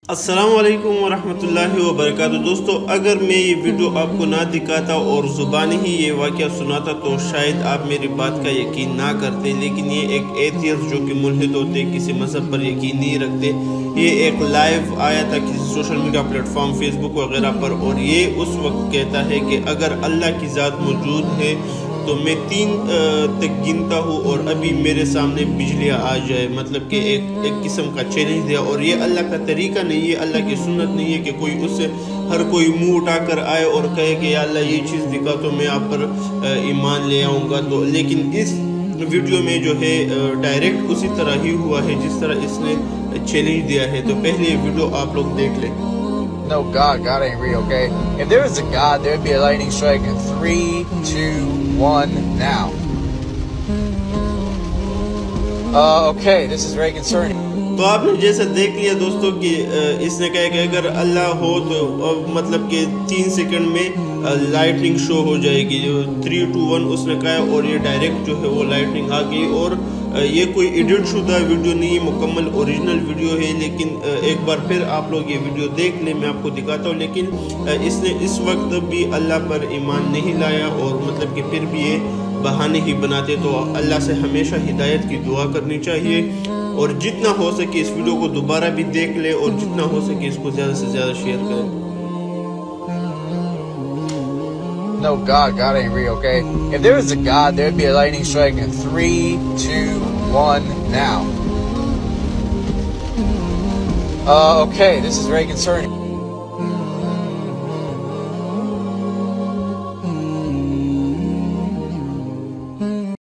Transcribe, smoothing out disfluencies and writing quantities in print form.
अस्सलाम वालेकुम वरहमतुल्लाहि वबरकातुहू। दोस्तों, अगर मैं ये वीडियो आपको ना दिखाता और ज़ुबानी ही ये वाक़या सुनाता तो शायद आप मेरी बात का यकीन ना करते, लेकिन ये एक एथियस्ट जो कि मुल्हिद होते, किसी मज़हब पर यकीन नहीं रखते, ये एक लाइव आया था किसी सोशल मीडिया प्लेटफॉर्म फेसबुक वगैरह पर, और ये उस वक्त कहता है कि अगर अल्लाह की ज़ात मौजूद है तो मैं 3 तक गिनता हूँ और अभी मेरे सामने बिजलियाँ आ जाए। मतलब कि एक किस्म का चैलेंज दिया, और ये अल्लाह का तरीका नहीं है, अल्लाह की सुन्नत नहीं है कि कोई उससे हर कोई मुंह उठाकर आए और कहे कि या अल्लाह ये चीज़ दिखा तो मैं आप पर ईमान ले आऊँगा। तो लेकिन इस वीडियो में जो है डायरेक्ट उसी तरह ही हुआ है जिस तरह इसने चैलेंज दिया है। तो पहले ये वीडियो आप लोग देख लें। No God, God ain't real, okay? If there was a God, there would be a lightning strike in 3, 2, 1, now. Okay, this is very concerning. तो आपने जैसा देख लिया दोस्तों कि इसने कहा कि अगर अल्लाह हो तो मतलब कि 3 सेकंड में लाइटनिंग शो हो जाएगी, जो 3, 2, 1 उसने कहा, और ये डायरेक्ट जो है वो लाइटनिंग आ गई। और ये कोई एडिट शुदा वीडियो नहीं, मुकम्मल ओरिजिनल वीडियो है। लेकिन एक बार फिर आप लोग ये वीडियो देख लें, मैं आपको दिखाता हूँ। लेकिन इसने इस वक्त भी अल्लाह पर ईमान नहीं लाया, और मतलब कि फिर भी ये बहाने ही बनाते। तो अल्लाह से हमेशा हिदायत की दुआ करनी चाहिए, और जितना हो सके इस वीडियो को दोबारा भी देख ले, और जितना हो सके इसको ज़्यादा से ज़्यादा शेयर करें। No God, God ain't real, okay? If there was a God, there would be a lightning strike in 3, 2, 1, now. Okay, this is very concerning.